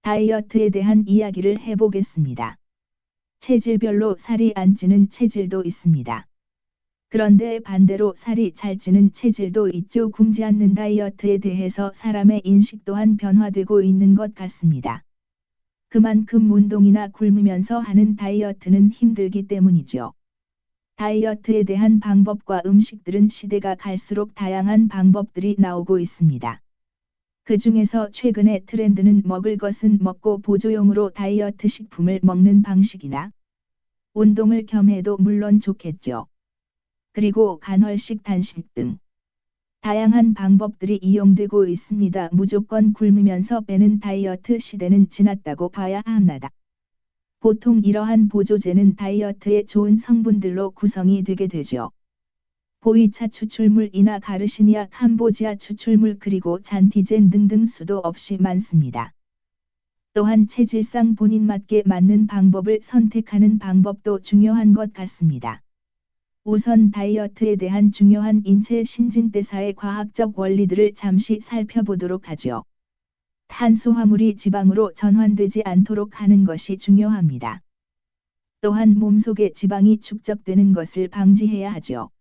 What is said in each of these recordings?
다이어트에 대한 이야기를 해보겠습니다. 체질별로 살이 안 찌는 체질도 있습니다. 그런데 반대로 살이 잘 찌는 체질도 있죠. 굶지 않는 다이어트에 대해서 사람의 인식 또한 변화되고 있는 것 같습니다. 그만큼 운동이나 굶으면서 하는 다이어트는 힘들기 때문이죠. 다이어트에 대한 방법과 음식들은 시대가 갈수록 다양한 방법들이 나오고 있습니다. 그 중에서 최근의 트렌드는 먹을 것은 먹고 보조용으로 다이어트 식품을 먹는 방식이나 운동을 겸해도 물론 좋겠죠. 그리고 간헐식 단식 등 다양한 방법들이 이용되고 있습니다. 무조건 굶으면서 빼는 다이어트 시대는 지났다고 봐야 합니다. 보통 이러한 보조제는 다이어트에 좋은 성분들로 구성이 되게 되죠. 보이차 추출물이나 가르시니아 캄보지아 추출물 그리고 잔티젠 등등 수도 없이 많습니다. 또한 체질상 본인 맞게 맞는 방법을 선택하는 방법도 중요한 것 같습니다. 우선 다이어트에 대한 중요한 인체 신진대사의 과학적 원리들을 잠시 살펴보도록 하죠. 탄수화물이 지방으로 전환되지 않도록 하는 것이 중요합니다. 또한 몸속에 지방이 축적되는 것을 방지해야 하죠.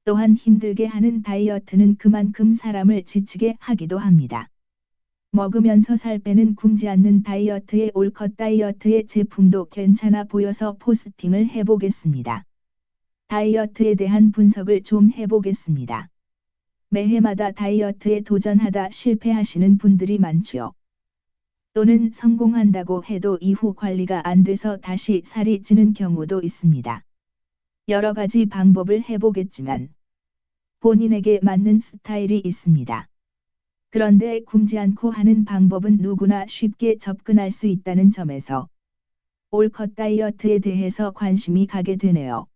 또한 힘들게 하는 다이어트는 그만큼 사람을 지치게 하기도 합니다. 먹으면서 살 빼는 굶지 않는 다이어트의 올컷 다이어트의 제품도 괜찮아 보여서 포스팅을 해보겠습니다. 다이어트에 대한 분석을 좀 해보겠습니다. 매해마다 다이어트에 도전하다 실패하시는 분들이 많죠. 또는 성공한다고 해도 이후 관리가 안 돼서 다시 살이 찌는 경우도 있습니다. 여러 가지 방법을 해보겠지만 본인에게 맞는 스타일이 있습니다. 그런데 굶지 않고 하는 방법은 누구나 쉽게 접근할 수 있다는 점에서 올컷 다이어트에 대해서 관심이 가게 되네요.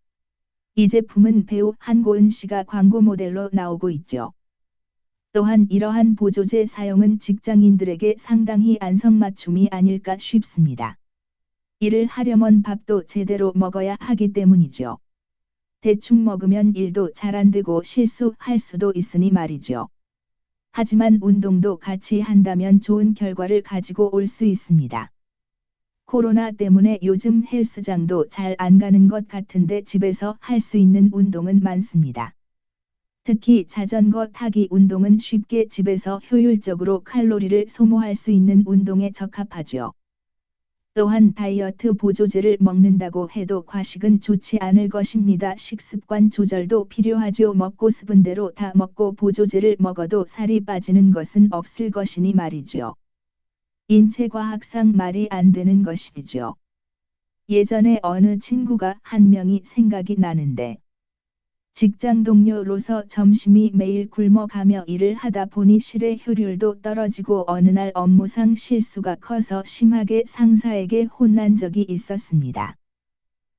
이 제품은 배우 한고은 씨가 광고 모델로 나오고 있죠. 또한 이러한 보조제 사용은 직장인들에게 상당히 안성맞춤이 아닐까 싶습니다. 일을 하려면 밥도 제대로 먹어야 하기 때문이죠. 대충 먹으면 일도 잘 안 되고 실수할 수도 있으니 말이죠. 하지만 운동도 같이 한다면 좋은 결과를 가지고 올 수 있습니다. 코로나 때문에 요즘 헬스장도 잘 안 가는 것 같은데 집에서 할 수 있는 운동은 많습니다. 특히 자전거 타기 운동은 쉽게 집에서 효율적으로 칼로리를 소모할 수 있는 운동에 적합하죠. 또한 다이어트 보조제를 먹는다고 해도 과식은 좋지 않을 것입니다. 식습관 조절도 필요하죠. 먹고 싶은 대로 다 먹고 보조제를 먹어도 살이 빠지는 것은 없을 것이니 말이죠. 인체과학상 말이 안 되는 것이죠. 예전에 어느 친구가 한 명이 생각이 나는데 직장 동료로서 점심이 매일 굶어가며 일을 하다 보니 실의 효율도 떨어지고 어느 날 업무상 실수가 커서 심하게 상사에게 혼난 적이 있었습니다.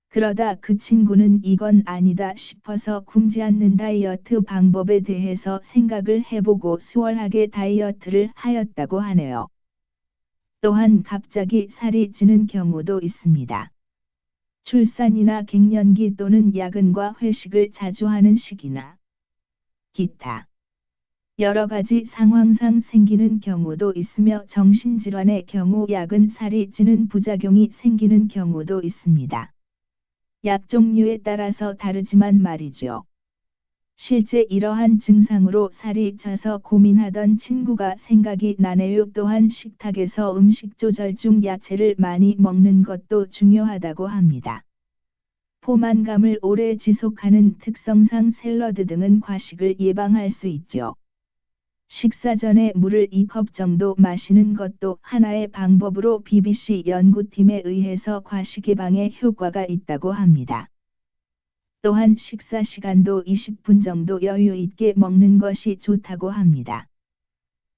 그러다 그 친구는 이건 아니다 싶어서 굶지 않는 다이어트 방법에 대해서 생각을 해보고 수월하게 다이어트를 하였다고 하네요. 또한 갑자기 살이 찌는 경우도 있습니다. 출산이나 갱년기 또는 야근과 회식을 자주 하는 시기나 기타 여러 가지 상황상 생기는 경우도 있으며 정신질환의 경우 야근 살이 찌는 부작용이 생기는 경우도 있습니다. 약 종류에 따라서 다르지만 말이죠. 실제 이러한 증상으로 살이 쪄서 고민하던 친구가 생각이 나네요. 또한 식탁에서 음식 조절 중 야채를 많이 먹는 것도 중요하다고 합니다. 포만감을 오래 지속하는 특성상 샐러드 등은 과식을 예방할 수 있죠. 식사 전에 물을 2컵 정도 마시는 것도 하나의 방법으로 BBC 연구팀에 의해서 과식 예방에 효과가 있다고 합니다. 또한 식사 시간도 20분 정도 여유 있게 먹는 것이 좋다고 합니다.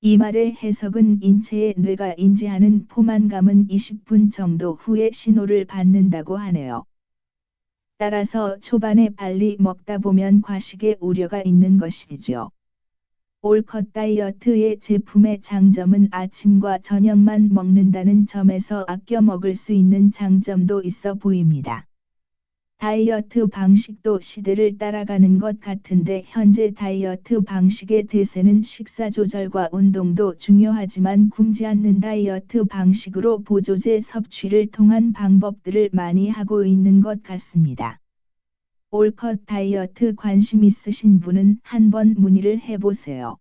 이 말의 해석은 인체의 뇌가 인지하는 포만감은 20분 정도 후에 신호를 받는다고 하네요. 따라서 초반에 빨리 먹다 보면 과식의 우려가 있는 것이죠. 올컷 다이어트의 제품의 장점은 아침과 저녁만 먹는다는 점에서 아껴 먹을 수 있는 장점도 있어 보입니다. 다이어트 방식도 시대를 따라가는 것 같은데 현재 다이어트 방식의 대세는 식사 조절과 운동도 중요하지만 굶지 않는 다이어트 방식으로 보조제 섭취를 통한 방법들을 많이 하고 있는 것 같습니다. 올컷 다이어트 관심 있으신 분은 한번 문의를 해보세요.